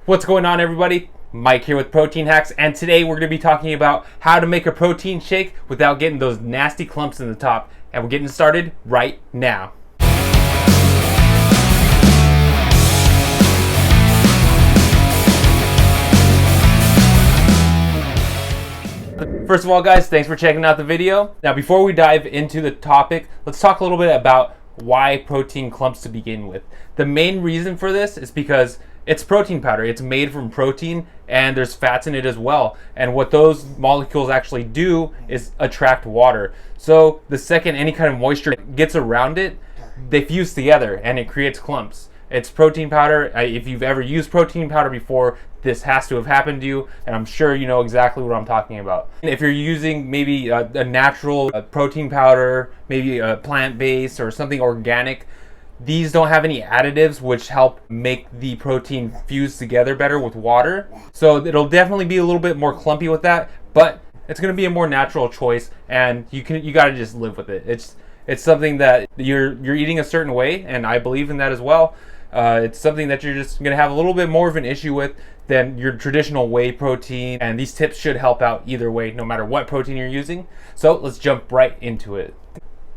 What's going on, everybody? Mike here with Protein Hacks, and today we're going to be talking about how to make a protein shake without getting those nasty clumps in the top. And we're getting started right now. First of all, guys, thanks for checking out the video. Now, before we dive into the topic, let's talk a little bit about why protein clumps to begin with. The main reason for this is because it's protein powder. It's made from protein and there's fats in it as well. And what those molecules actually do is attract water. So the second any kind of moisture gets around it, they fuse together and it creates clumps. It's protein powder. If you've ever used protein powder before, this has to have happened to you, and I'm sure you know exactly what I'm talking about. If you're using maybe a natural protein powder, maybe a plant-based or something organic, these don't have any additives which help make the protein fuse together better with water. So it'll definitely be a little bit more clumpy with that, but it's going to be a more natural choice, and you got to just live with it. It's something that you're eating a certain way, and I believe in that as well. It's something that you're just going to have a little bit more of an issue with than your traditional whey protein, and these tips should help out either way, no matter what protein you're using. So let's jump right into it.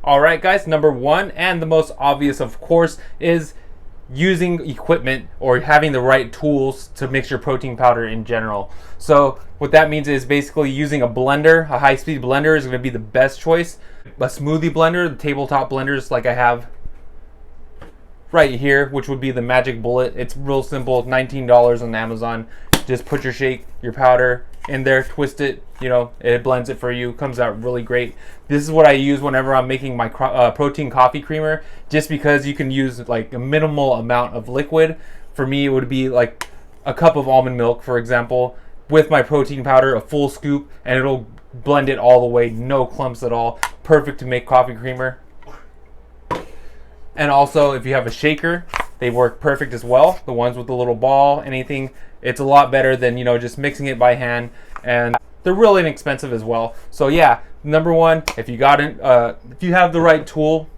Alright guys, number one, and the most obvious of course, is using equipment or having the right tools to mix your protein powder in general. So what that means is basically using a blender. A high-speed blender is going to be the best choice. A smoothie blender, the tabletop blenders like I have right here, which would be the Magic Bullet. It's real simple, $19 on Amazon. Just put your powder in there, twist it, it blends it for you, comes out really great. This is what I use whenever I'm making my protein coffee creamer, just because you can use like a minimal amount of liquid. For me, it would be like a cup of almond milk, for example, with my protein powder, a full scoop, and it'll blend it all the way, no clumps at all. Perfect to make coffee creamer. And also, if you have a shaker, they work perfect as well. The ones with the little ball, anything, it's a lot better than just mixing it by hand, and they're really inexpensive as well. So yeah, number one, if you have the right tool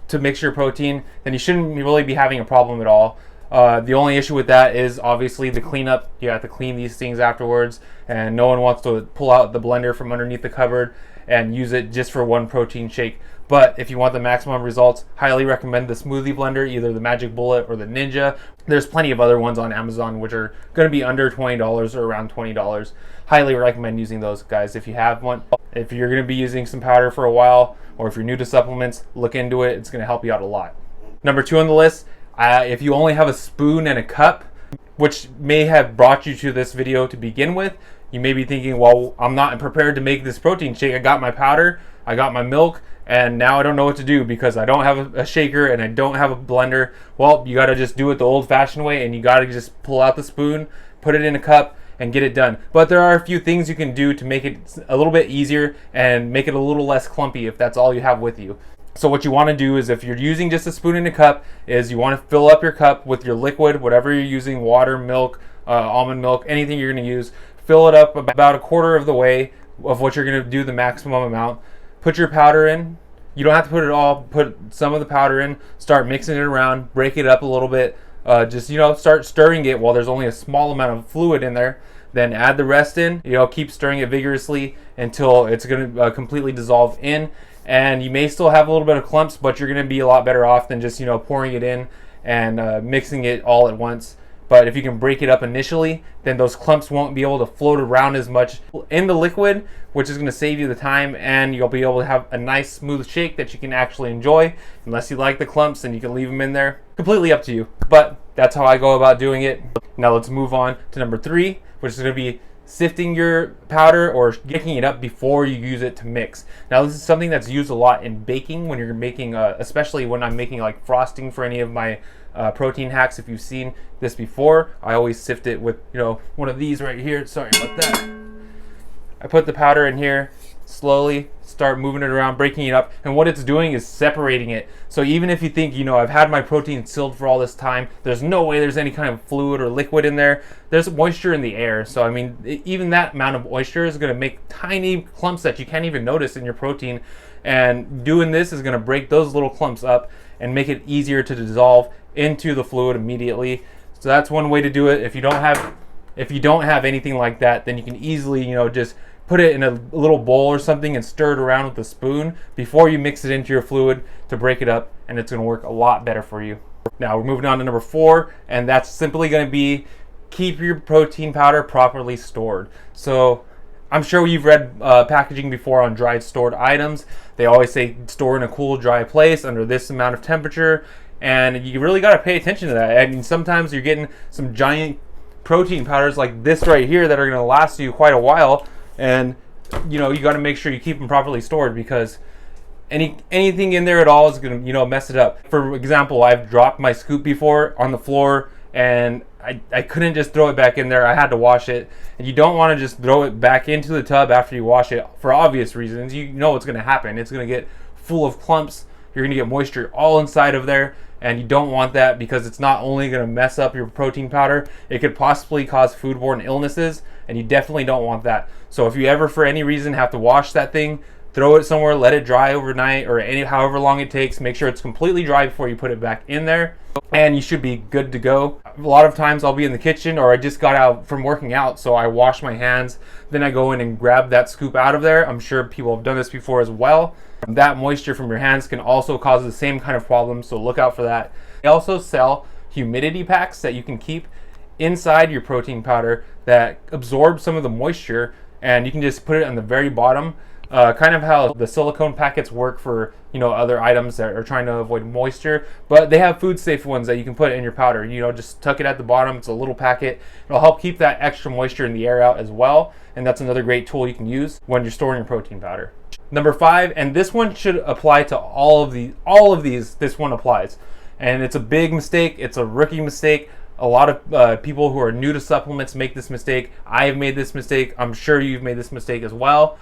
to mix your protein, then you shouldn't really be having a problem at all. The only issue with that is obviously the cleanup. You have to clean these things afterwards, and no one wants to pull out the blender from underneath the cupboard and use it just for one protein shake. But if you want the maximum results, highly recommend the smoothie blender, either the Magic Bullet or the Ninja. There's plenty of other ones on Amazon which are going to be under $20 or around $20. Highly recommend using those, guys, if you have one. If you're going to be using some powder for a while, or if you're new to supplements, look into it. It's going to help you out a lot. Number two on the list, if you only have a spoon and a cup, which may have brought you to this video to begin with, you may be thinking, well, I'm not prepared to make this protein shake. I got my powder, I got my milk, and now I don't know what to do because I don't have a shaker and I don't have a blender. Well, you got to just do it the old-fashioned way, and you got to just pull out the spoon, put it in a cup, and get it done. But there are a few things you can do to make it a little bit easier and make it a little less clumpy if that's all you have with you. So what you want to do is, if you're using just a spoon and a cup, is you want to fill up your cup with your liquid, whatever you're using, water, milk, almond milk, anything you're going to use. Fill it up about a quarter of the way of what you're going to do, the maximum amount. Put your powder in. You don't have to put it all. Put some of the powder in. Start mixing it around. Break it up a little bit. Just start stirring it while there's only a small amount of fluid in there. Then add the rest in. Keep stirring it vigorously until it's going to completely dissolve in. And you may still have a little bit of clumps, but you're going to be a lot better off than just pouring it in and mixing it all at once. But if you can break it up initially, then those clumps won't be able to float around as much in the liquid, which is going to save you the time, and you'll be able to have a nice smooth shake that you can actually enjoy. Unless you like the clumps, then you can leave them in there. Completely up to you. But that's how I go about doing it. Now let's move on to number three, which is going to be sifting your powder or getting it up before you use it to mix. Now this is something that's used a lot in baking when you're making, especially when I'm making like frosting for any of my protein hacks. If you've seen this before, I always sift it with one of these right here. Sorry about that. I put the powder in here, slowly start moving it around, breaking it up, and what it's doing is separating it. So even if you think, I've had my protein sealed for all this time, there's no way there's any kind of fluid or liquid in there. There's moisture in the air. So I mean, even that amount of moisture is going to make tiny clumps that you can't even notice in your protein. And doing this is going to break those little clumps up and make it easier to dissolve into the fluid immediately. So that's one way to do it. If you don't have anything like that, then you can easily, you know, just put it in a little bowl or something and stir it around with a spoon before you mix it into your fluid to break it up, and it's going to work a lot better for you. Now we're moving on to number 4, and that's simply going to be keep your protein powder properly stored. So I'm sure you've read packaging before on dried stored items. They always say store in a cool, dry place under this amount of temperature, and you really got to pay attention to that. I mean, sometimes you're getting some giant protein powders like this right here that are going to last you quite a while, and you know, you got to make sure you keep them properly stored, because anything in there at all is going to, you know, mess it up. For example, I've dropped my scoop before on the floor, and I couldn't just throw it back in there. I had to wash it. And you don't want to just throw it back into the tub after you wash it for obvious reasons. You know what's going to happen. It's going to get full of clumps. You're going to get moisture all inside of there, and you don't want that, because it's not only going to mess up your protein powder, it could possibly cause foodborne illnesses, and you definitely don't want that. So if you ever for any reason have to wash that thing, throw it somewhere, let it dry overnight, or however long it takes. Make sure it's completely dry before you put it back in there, and you should be good to go. A lot of times I'll be in the kitchen, or I just got out from working out, so I wash my hands, then I go in and grab that scoop out of there. I'm sure people have done this before as well. That moisture from your hands can also cause the same kind of problem, so look out for that. They also sell humidity packs that you can keep inside your protein powder that absorb some of the moisture, and you can just put it on the very bottom. Kind of how the silicone packets work for, you know, other items that are trying to avoid moisture, but they have food safe ones that you can put in your powder. You know, just tuck it at the bottom. It's a little packet. It'll help keep that extra moisture in the air out as well, and that's another great tool you can use when you're storing your protein powder. Number 5, and this one should apply to all of these. This one applies, and it's a big mistake. It's a rookie mistake. A lot of people who are new to supplements make this mistake. I've made this mistake. I'm sure you've made this mistake as well.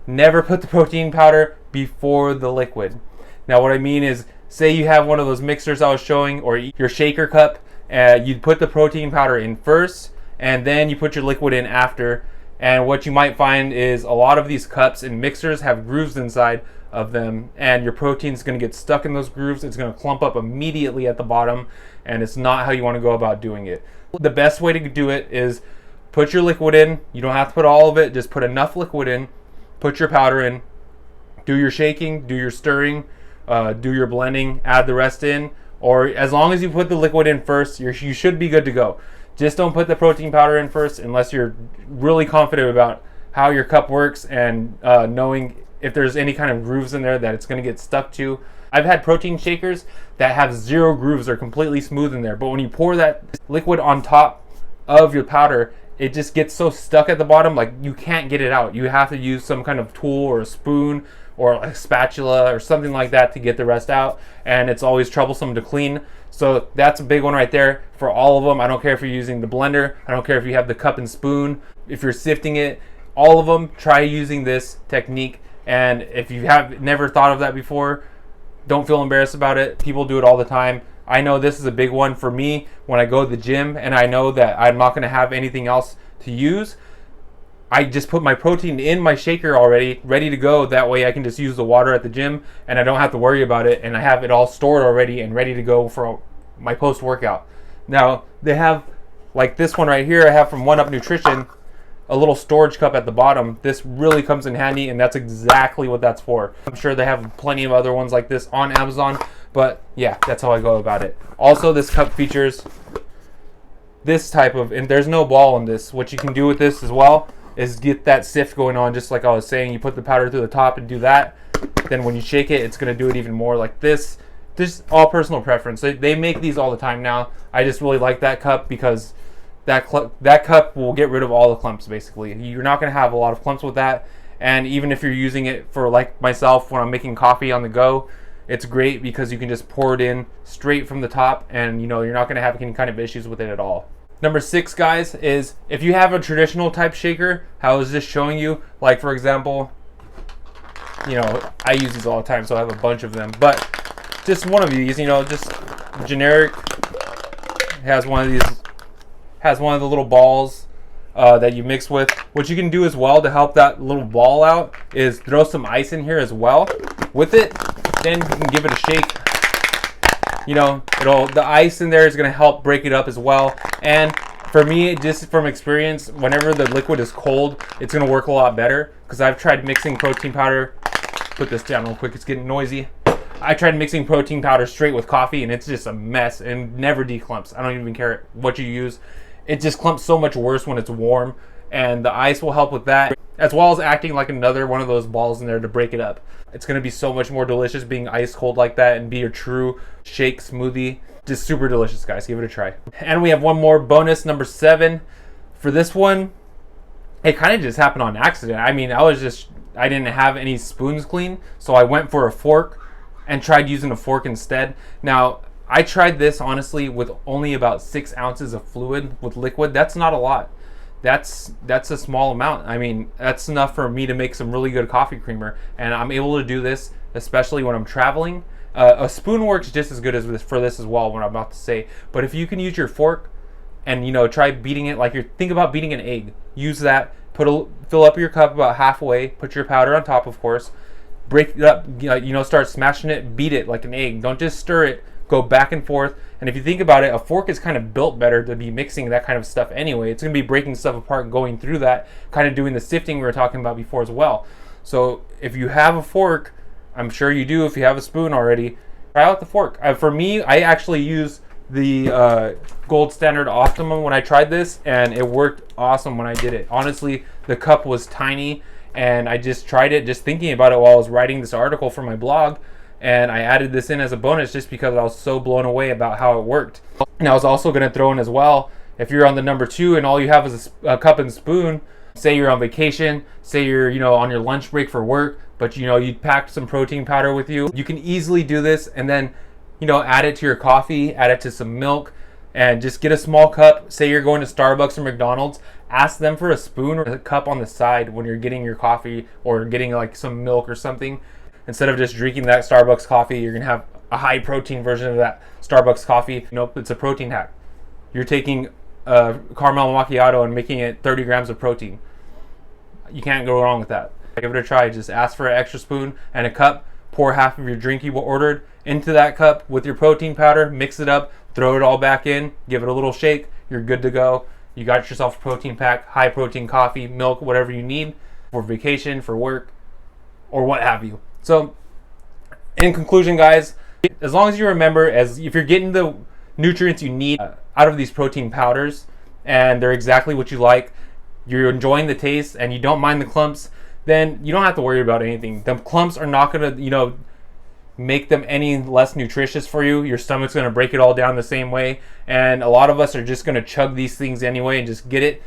Never put the protein powder before the liquid. Now what I mean is, say you have one of those mixers I was showing, or your shaker cup, you put the protein powder in first, and then you put your liquid in after. And what you might find is a lot of these cups and mixers have grooves inside of them, and your protein is going to get stuck in those grooves. It's going to clump up immediately at the bottom, and it's not how you want to go about doing it. The best way to do it is put your liquid in. You don't have to put all of it, just put enough liquid in. Put your powder in, do your shaking, do your stirring, do your blending, add the rest in, or as long as you put the liquid in first, you should be good to go. Just don't put the protein powder in first unless you're really confident about how your cup works and knowing if there's any kind of grooves in there that it's going to get stuck to. I've had protein shakers that have 0 grooves, they're completely smooth in there, but when you pour that liquid on top of your powder, it just gets so stuck at the bottom, like you can't get it out. You have to use some kind of tool or a spoon or a spatula or something like that to get the rest out, and it's always troublesome to clean. So that's a big one right there for all of them. I don't care if you're using the blender, I don't care if you have the cup and spoon, if you're sifting it, all of them, try using this technique. And if you have never thought of that before, don't feel embarrassed about it. People do it all the time. I know this is a big one for me when I go to the gym and I know that I'm not going to have anything else to use. I just put my protein in my shaker already, ready to go. That way I can just use the water at the gym and I don't have to worry about it, and I have it all stored already and ready to go for my post-workout. Now, they have, like this one right here, I have from 1UP Nutrition, a little storage cup at the bottom. This really comes in handy, and that's exactly what that's for. I'm sure they have plenty of other ones like this on Amazon, but yeah, that's how I go about it. Also, this cup features this type of, and there's no ball in this. What you can do with this as well is get that sift going on, just like I was saying. You put the powder through the top and do that. Then when you shake it, it's going to do it even more like this. This is all personal preference. They make these all the time now. I just really like that cup because that cup will get rid of all the clumps, basically. You're not going to have a lot of clumps with that. And even if you're using it for, like myself, when I'm making coffee on the go, it's great because you can just pour it in straight from the top, and you're not going to have any kind of issues with it at all. Number 6, guys, is if you have a traditional type shaker, how I was just showing you, like for example, I use these all the time, so I have a bunch of them, but just one of these, just generic, has one of the little balls that you mix with. What you can do as well to help that little ball out is throw some ice in here as well with it. Then you can give it a shake. you know, the ice in there is going to help break it up as well. And for me, just from experience, whenever the liquid is cold, it's going to work a lot better, because I've tried mixing protein powder. Put this down real quick, it's getting noisy. I tried mixing protein powder straight with coffee, and it's just a mess and never declumps. I don't even care what you use. It just clumps so much worse when it's warm, and the ice will help with that, as well as acting like another one of those balls in there to break it up. It's going to be so much more delicious being ice cold like that and be your true shake smoothie. Just super delicious, guys. Give it a try. And we have one more bonus, number 7. For this one, it kind of just happened on accident. I mean, I didn't have any spoons clean, so I went for a fork and tried using a fork instead. Now, I tried this honestly with only about 6 ounces of fluid with liquid. That's not a lot. That's a small amount. I mean, that's enough for me to make some really good coffee creamer, and I'm able to do this especially when I'm traveling. A spoon works just as good as for this as well, what I'm about to say. But if you can use your fork and, you know, try beating it like think about beating an egg. Use that. Fill up your cup about halfway. Put your powder on top, of course. Break it up. You know, start smashing it. Beat it like an egg. Don't just stir it. Go back and forth. And if you think about it, a fork is kind of built better to be mixing that kind of stuff anyway. It's going to be breaking stuff apart, going through that, kind of doing the sifting we were talking about before as well. So if you have a fork, I'm sure you do if you have a spoon already, try out the fork. For me, I actually use the gold standard Optimum when I tried this, and it worked awesome when I did it. Honestly, the cup was tiny, and I just tried it just thinking about it while I was writing this article for my blog, and I added this in as a bonus just because I was so blown away about how it worked. And I was also going to throw in as well, if you're on the number 2 and all you have is a cup and spoon, say you're on vacation, say you're, you know, on your lunch break for work, but you know, you packed some protein powder with you, you can easily do this and then, you know, add it to your coffee, add it to some milk, and just get a small cup. Say you're going to Starbucks or McDonald's, ask them for a spoon or a cup on the side when you're getting your coffee or getting like some milk or something. Instead of just drinking that Starbucks coffee, you're gonna have a high protein version of that Starbucks coffee. Nope, it's a protein hack. You're taking a caramel macchiato and making it 30 grams of protein. You can't go wrong with that. Give it a try. Just ask for an extra spoon and a cup. Pour half of your drink you ordered into that cup with your protein powder. Mix it up. Throw it all back in. Give it a little shake. You're good to go. You got yourself a protein pack, high protein coffee, milk, whatever you need for vacation, for work, or what have you. So, in conclusion, guys, as long as you remember, if you're getting the nutrients you need out of these protein powders, and they're exactly what you like, you're enjoying the taste, and you don't mind the clumps, then you don't have to worry about anything. The clumps are not going to, you know, make them any less nutritious for you. Your stomach's going to break it all down the same way, and a lot of us are just going to chug these things anyway and just get it,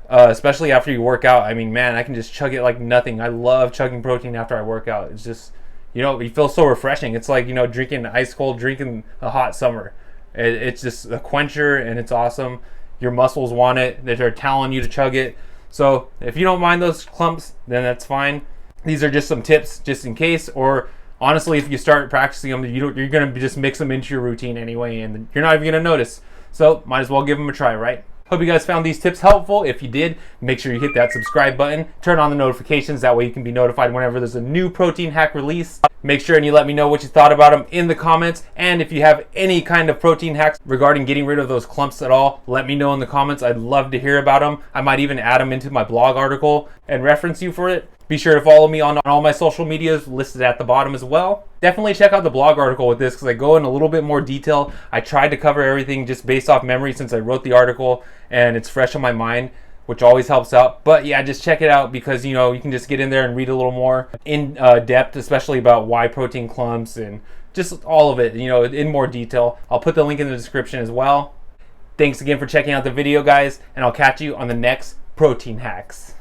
especially after you work out. I mean, man, I can just chug it like nothing. I love chugging protein after I work out. It's just, you know, you feel so refreshing. It's like, you know, drinking ice cold drink in a hot summer. It's just a quencher, and it's awesome. Your muscles want it. They're telling you to chug it. So if you don't mind those clumps, then that's fine. These are just some tips just in case, or honestly, if you start practicing them, you're going to just mix them into your routine anyway, and you're not even going to notice. So might as well give them a try, right? Hope you guys found these tips helpful. If you did, make sure you hit that subscribe button. Turn on the notifications. That way you can be notified whenever there's a new protein hack release. Make sure and you let me know what you thought about them in the comments. And if you have any kind of protein hacks regarding getting rid of those clumps at all, let me know in the comments. I'd love to hear about them. I might even add them into my blog article and reference you for it. Be sure to follow me on all my social medias listed at the bottom as well. Definitely check out the blog article with this because I go in a little bit more detail. I tried to cover everything just based off memory since I wrote the article, and it's fresh on my mind, which always helps out. But yeah, just check it out because, you know, you can just get in there and read a little more in depth, especially about why protein clumps and just all of it, you know, in more detail. I'll put the link in the description as well. Thanks again for checking out the video, guys, and I'll catch you on the next protein hacks.